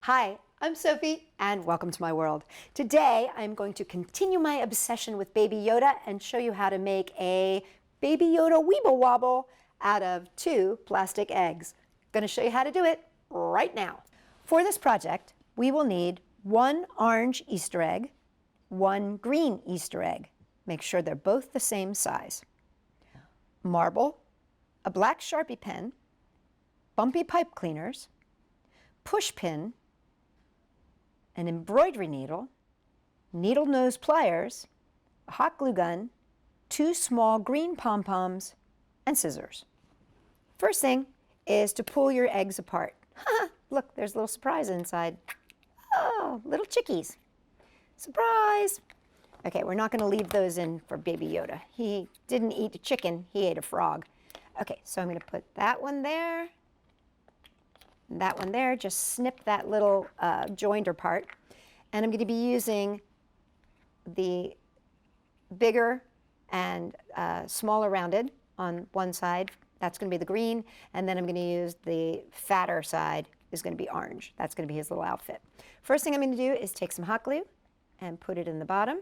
Hi, I'm Sophie, and welcome to my world. Today, I'm going to continue my obsession with Baby Yoda and show you how to make a Baby Yoda Weeble Wobble out of 2 plastic eggs. I'm going to show you how to do it right now. For this project, we will need 1 orange Easter egg, 1 green Easter egg. Make sure they're both the same size. Marble, a black Sharpie pen, bumpy pipe cleaners, push pin, an embroidery needle, needle nose pliers, a hot glue gun, 2 small green pom-poms, and scissors. First thing is to pull your eggs apart. Look, there's a little surprise inside. Oh, little chickies. Surprise! Okay, we're not going to leave those in for Baby Yoda. He didn't eat a chicken, he ate a frog. Okay, so I'm going to put that one there. That one there, just snip that little joinder part. And I'm going to be using the bigger and smaller rounded on one side. That's going to be the green. And then I'm going to use the fatter side is going to be orange. That's going to be his little outfit. First thing I'm going to do is take some hot glue and put it in the bottom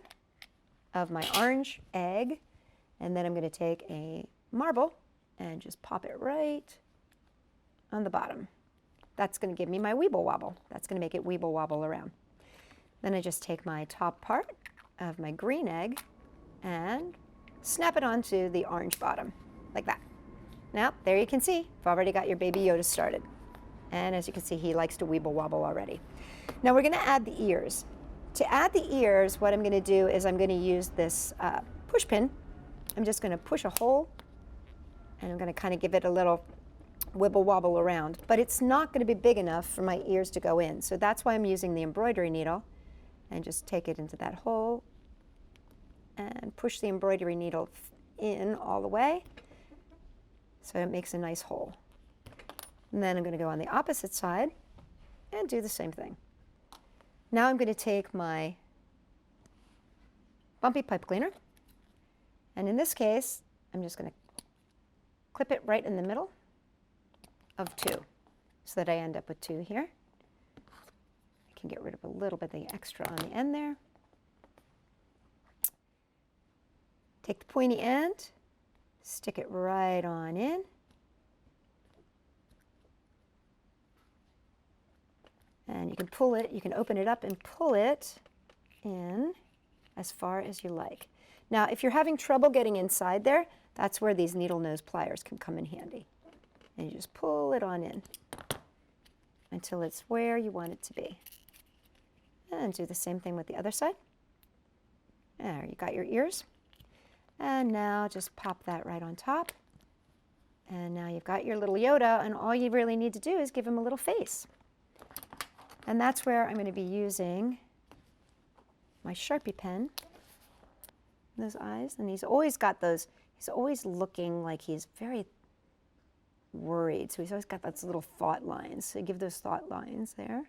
of my orange egg. And then I'm going to take a marble and just pop it right on the bottom. That's going to give me my Weeble Wobble. That's going to make it Weeble Wobble around. Then I just take my top part of my green egg and snap it onto the orange bottom, like that. Now, there you can see, I've already got your Baby Yoda started. And as you can see, he likes to Weeble Wobble already. Now we're going to add the ears. To add the ears, what I'm going to do is I'm going to use this push pin. I'm just going to push a hole, and I'm going to kind of give it a little wibble wobble around, but it's not going to be big enough for my ears to go in. So that's why I'm using the embroidery needle, and just take it into that hole and push the embroidery needle in all the way so it makes a nice hole. And then I'm going to go on the opposite side and do the same thing. Now I'm going to take my bumpy pipe cleaner, and in this case I'm just going to clip it right in the middle of 2, so that I end up with 2 here. I can get rid of a little bit of the extra on the end there. Take the pointy end, stick it right on in. And you can pull it, you can open it up and pull it in as far as you like. Now, if you're having trouble getting inside there, that's where these needle nose pliers can come in handy. And you just pull it on in until it's where you want it to be. And do the same thing with the other side. There, you got your ears. And now just pop that right on top. And now you've got your little Yoda, and all you really need to do is give him a little face. And that's where I'm going to be using my Sharpie pen. Those eyes, and he's always got those, he's always looking like he's very worried, so he's always got those little thought lines. So you give those thought lines there, and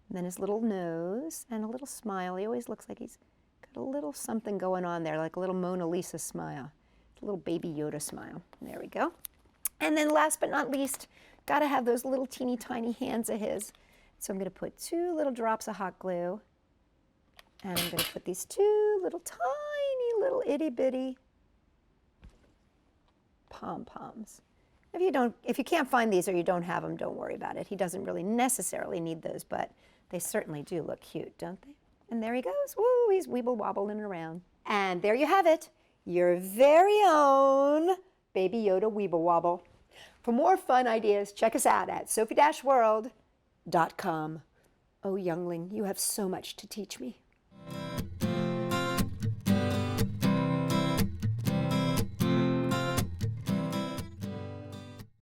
then his little nose and a little smile. He always looks like he's got a little something going on there, like a little Mona Lisa smile, a little Baby Yoda smile. There we go. And then last but not least, got to have those little teeny tiny hands of his. So I'm going to put 2 little drops of hot glue, and I'm going to put these 2 little tiny little itty bitty pom-poms. If you can't find these or you don't have them, don't worry about it. He doesn't really necessarily need those, but they certainly do look cute, don't they? And there he goes. Woo, he's Weeble wobbling around. And there you have it, your very own Baby Yoda Weeble Wobble. For more fun ideas, check us out at Sophie-World.com. Oh, youngling, you have so much to teach me.